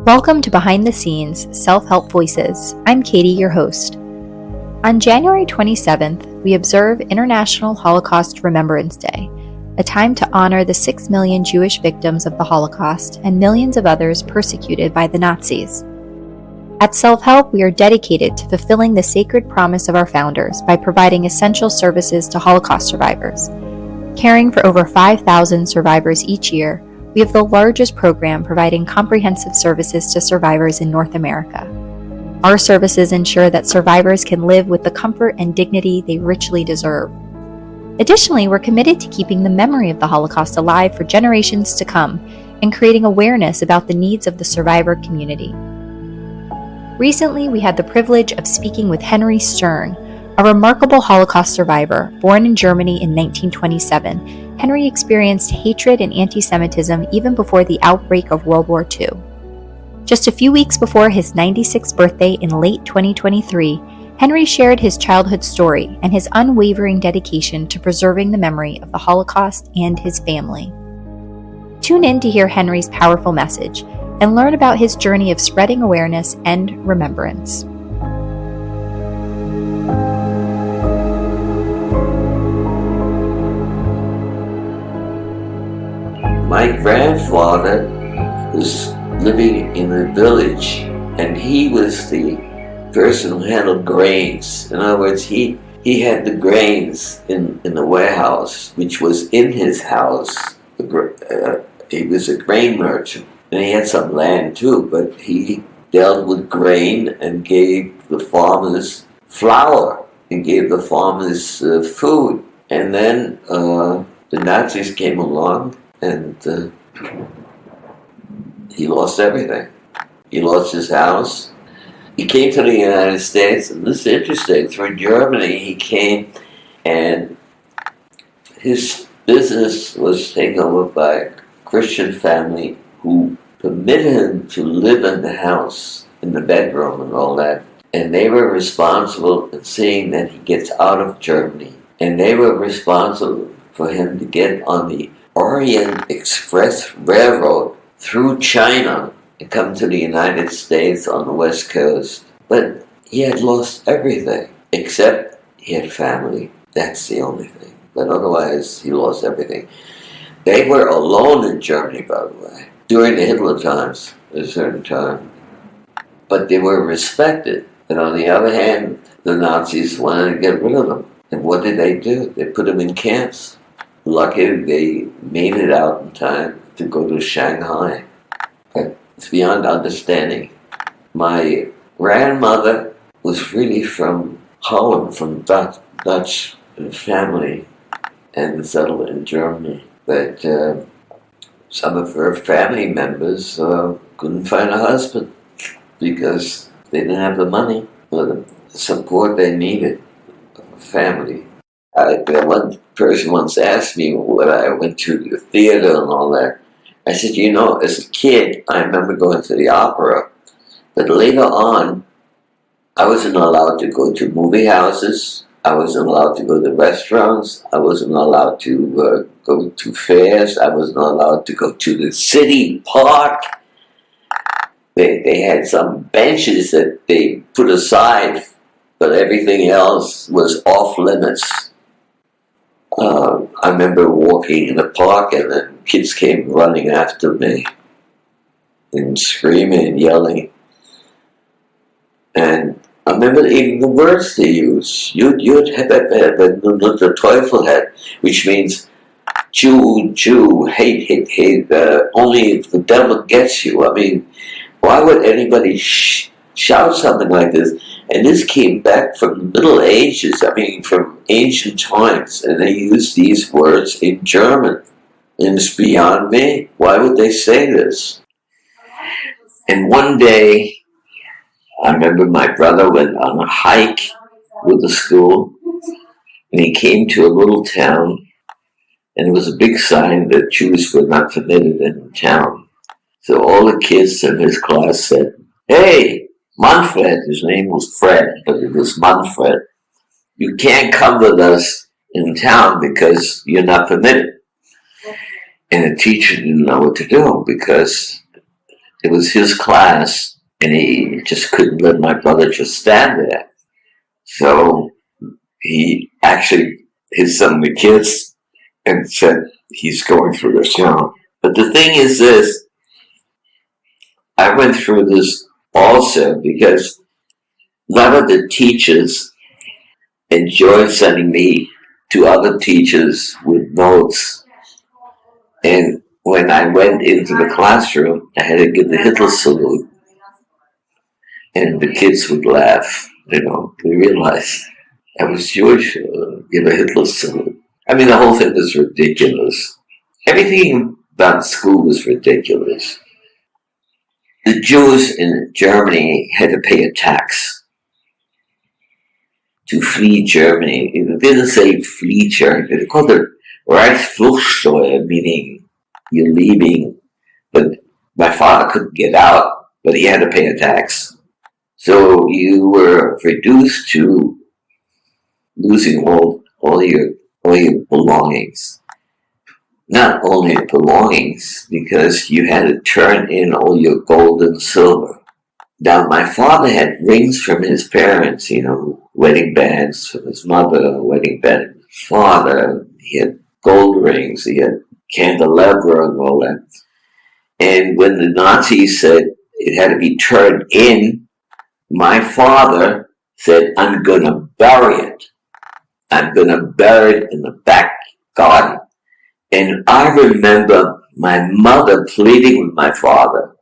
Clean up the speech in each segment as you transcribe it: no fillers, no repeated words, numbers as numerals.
Welcome to Behind the Scenes Self-Help Voices. I'm Katie, your host. On January 27th, we observe International Holocaust Remembrance Day, a time to honor the 6 million Jewish victims of the Holocaust and millions of others persecuted by the Nazis. At Selfhelp, we are dedicated to fulfilling the sacred promise of our founders by providing essential services to Holocaust survivors. Caring for over 5,000 survivors each year, we have the largest program providing comprehensive services to survivors in North America. Our services ensure that survivors can live with the comfort and dignity they richly deserve. Additionally, we're committed to keeping the memory of the Holocaust alive for generations to come and creating awareness about the needs of the survivor community. Recently, we had the privilege of speaking with Henry Stern, a remarkable Holocaust survivor. Born in Germany in 1927, Henry experienced hatred and antisemitism even before the outbreak of World War II. Just a few weeks before his 96th birthday in late 2023, Henry shared his childhood story and his unwavering dedication to preserving the memory of the Holocaust and his family. Tune in to hear Henry's powerful message and learn about his journey of spreading awareness and remembrance. My grandfather was living in a village, and he was the person who handled grains. In other words, he had the grains in the warehouse, which was in his house. He was a grain merchant, and he had some land too, but he dealt with grain and gave the farmers flour and gave the farmers food. And then the Nazis came along, and he lost everything. He lost his house. He came to the United States, and this is interesting. Through Germany, he came, and his business was taken over by a Christian family who permitted him to live in the house, in the bedroom and all that. And they were responsible in seeing that he gets out of Germany. And they were responsible for him to get on the Orient Express Railroad through China and come to the United States on the West Coast. But he had lost everything, except he had family. That's the only thing. But otherwise, he lost everything. They were alone in Germany, by the way, during the Hitler times, at a certain time. But they were respected. And on the other hand, the Nazis wanted to get rid of them. And what did? They put them in camps. Lucky they made it out in time to go to Shanghai. But it's beyond understanding. My grandmother was really from Holland, from Dutch family, and settled in Germany. But some of her family members couldn't find a husband because they didn't have the money or the support they needed of a family. One person once asked me when I went to the theater and all that. I said, as a kid, I remember going to the opera, but later on, I wasn't allowed to go to movie houses. I wasn't allowed to go to restaurants. I wasn't allowed to go to fairs. I wasn't allowed to go to the city park. They had some benches that they put aside, but everything else was off limits. I remember walking in the park, and then kids came running after me and screaming and yelling. And I remember even the words they used. You'd have the Teufel, which means Jew, hate, only if the devil gets you. I mean, why would anybody shout something like this? And this came back from the Middle Ages, from ancient times, and they used these words in German. And it's beyond me. Why would they say this? And one day, I remember my brother went on a hike with the school, and he came to a little town, and there was a big sign that Jews were not permitted in the town. So all the kids in his class said, "Hey, Manfred," his name was Fred, but it was Manfred, "you can't come with us in town because you're not permitted." And the teacher didn't know what to do because it was his class, and he just couldn't let my brother just stand there. So he actually hit some of the kids and said he's going through this now. But the thing is this, I went through this also because a lot of the teachers enjoyed sending me to other teachers with notes. And when I went into the classroom, I had to give the Hitler salute. And the kids would laugh, they realized I was Jewish, give a Hitler salute. I mean, the whole thing was ridiculous. Everything about school was ridiculous. The Jews in Germany had to pay a tax to flee Germany. It didn't say flee Germany. They called it Reichsfluchtsteuer, meaning you're leaving. But my father couldn't get out, but he had to pay a tax. So you were reduced to losing all your belongings. Not only belongings, because you had to turn in all your gold and silver. Now, my father had rings from his parents, wedding bands from his mother, wedding band from his father. He had gold rings, he had candelabra and all that. And when the Nazis said it had to be turned in, my father said, I'm going to bury it. I'm going to bury it in the back garden. And I remember my mother pleading with my father.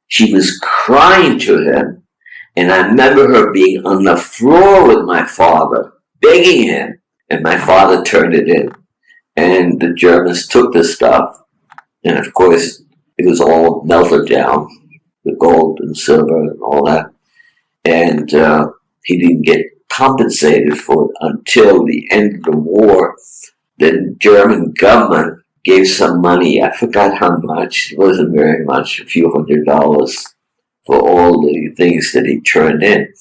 She was crying to him. And I remember her being on the floor with my father, begging him. And my father turned it in. And the Germans took the stuff. And of course, it was all melted down, the gold and silver and all that. And he didn't get compensated for it until the end of the war. The German government gave some money. I forgot how much. It wasn't very much, a few $100 for all the things that he turned in.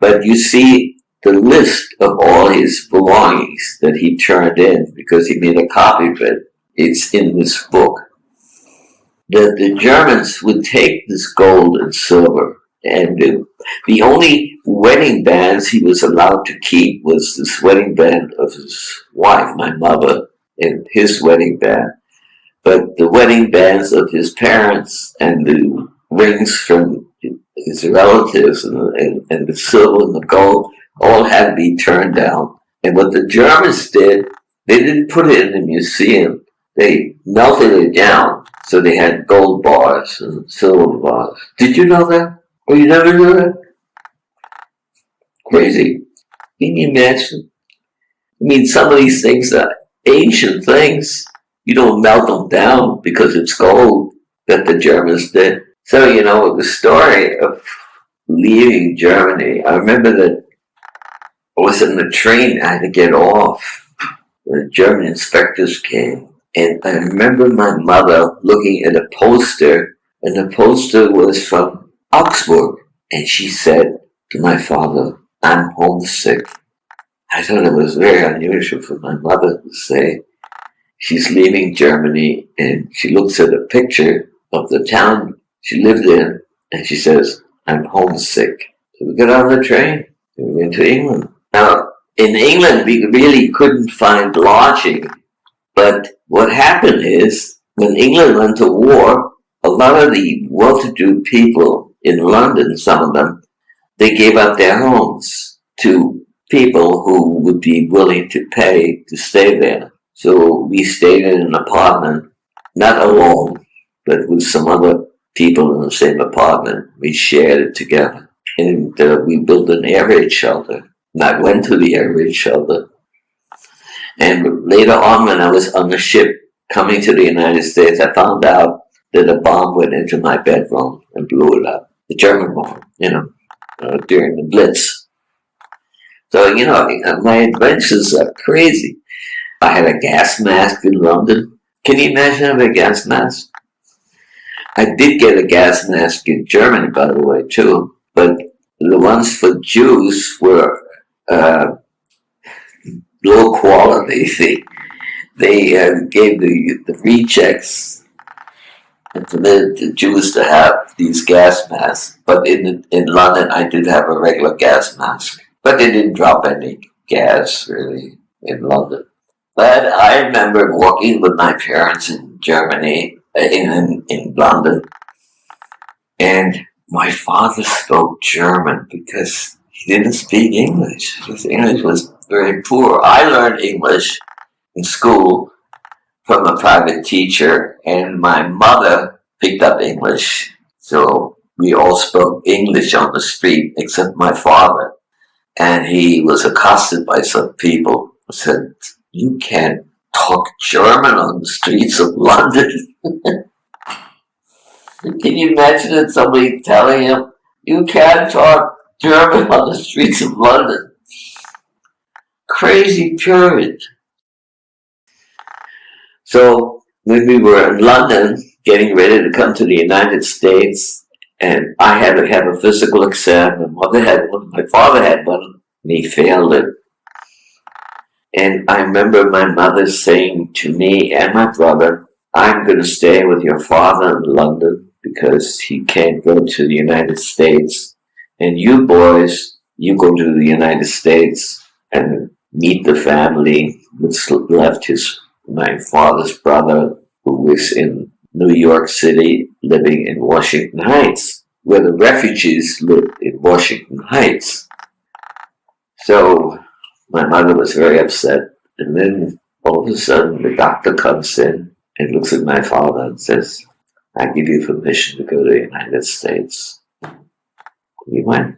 But you see the list of all his belongings that he turned in because he made a copy of it. It's in this book. That the Germans would take this gold and silver, and the only wedding bands he was allowed to keep was this wedding band of his wife, my mother, and his wedding band. But the wedding bands of his parents and the rings from his relatives and the silver and the gold all had to be turned down. And what the Germans did, they didn't put it in a museum. They melted it down. So they had gold bars and silver bars. Did you know that? Or you never knew that? Crazy. Can you imagine? I mean, some of these things are ancient things. You don't melt them down because it's gold that the Germans did. So, the story of leaving Germany, I remember that I was in the train, I had to get off. The German inspectors came. And I remember my mother looking at a poster, and the poster was from Augsburg. And she said to my father, I'm homesick. I thought it was very unusual for my mother to say she's leaving Germany, and she looks at a picture of the town she lived in, and she says, I'm homesick. So we got on the train, and we went to England. Now, in England, we really couldn't find lodging. But what happened is, when England went to war, a lot of the well-to-do people in London, some of them, they gave up their homes to people who would be willing to pay to stay there. So we stayed in an apartment, not alone, but with some other people in the same apartment. We shared it together. And we built an air raid shelter. And I went to the air raid shelter. And later on, when I was on the ship coming to the United States, I found out that a bomb went into my bedroom and blew it up. The German bomb, during the Blitz. So, my adventures are crazy. I had a gas mask in London. Can you imagine having a gas mask? I did get a gas mask in Germany, by the way, too. But the ones for Jews were low quality. They gave the rejects and for the Jews to have these gas masks. But in London, I did have a regular gas mask, but they didn't drop any gas really in London. But I remember walking with my parents in Germany, in London, and my father spoke German because he didn't speak English. His English was very poor. I learned English in school from a private teacher, and my mother picked up English. So we all spoke English on the street except my father. And he was accosted by some people who said, "You can't talk German on the streets of London." Can you imagine it, somebody telling him, "You can't talk German on the streets of London"? Crazy period. So when we were in London, getting ready to come to the United States, and I had to have a physical exam, my mother had one, my father had one, and he failed it. And I remember my mother saying to me and my brother, "I'm going to stay with your father in London because he can't go to the United States. And you boys, you go to the United States and meet the family," which left my father's brother, who was in New York City, living in Washington Heights, where the refugees lived in Washington Heights. So my mother was very upset. And then all of a sudden the doctor comes in and looks at my father and says, "I give you permission to go to the United States." We went.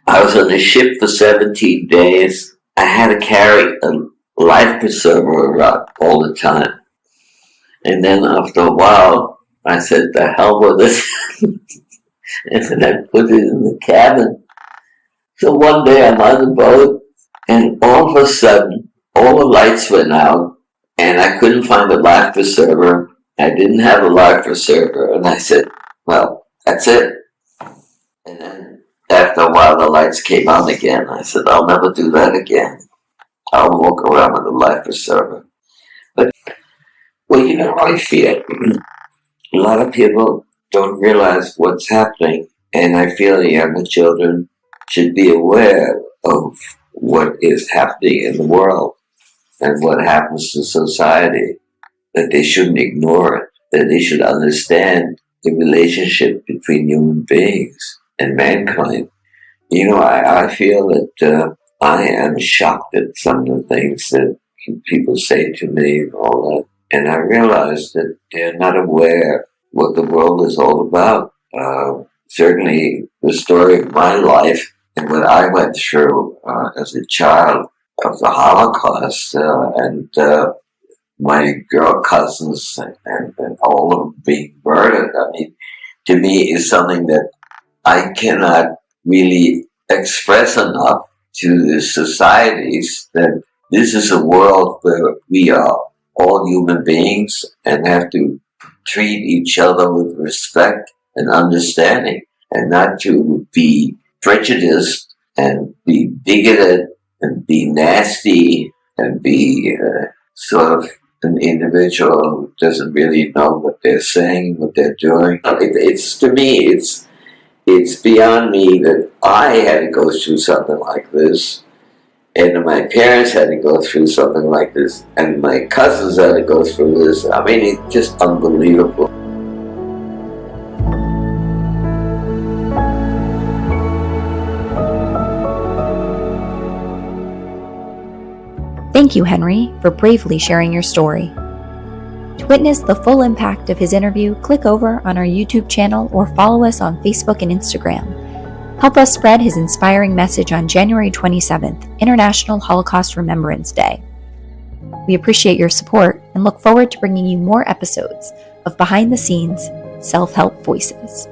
I was on the ship for 17 days. I had to carry a life preserver around all the time. And then after a while, I said, "The hell with it." And then I put it in the cabin. So one day I'm on the boat, and all of a sudden, all the lights went out, and I couldn't find the life preserver. I didn't have a life preserver, and I said, "Well, that's it." And then after a while, the lights came on again. I said, "I'll never do that again. I'll walk around with a life preserver." But, well, I feel a lot of people don't realize what's happening, and I feel the younger children should be aware of what is happening in the world and what happens to society, that they shouldn't ignore it, that they should understand the relationship between human beings and mankind. I feel that I am shocked at some of the things that people say to me and all that, and I realize that they're not aware what the world is all about. Certainly the story of my life and what I went through as a child of the Holocaust, and my girl cousins and all of them being murdered. I mean, to me is something that I cannot really express enough to the societies, that this is a world where we are all human beings and have to treat each other with respect and understanding, and not to be prejudiced and be bigoted and be nasty and be sort of an individual who doesn't really know what they're saying, what they're doing. It's to me, it's beyond me that I had to go through something like this, and my parents had to go through something like this, and my cousins had to go through this. I mean, it's just unbelievable. Thank you, Henry, for bravely sharing your story. To witness the full impact of his interview, click over on our YouTube channel or follow us on Facebook and Instagram. Help us spread his inspiring message on January 27th, International Holocaust Remembrance Day. We appreciate your support and look forward to bringing you more episodes of Behind the Scenes Self-Help Voices.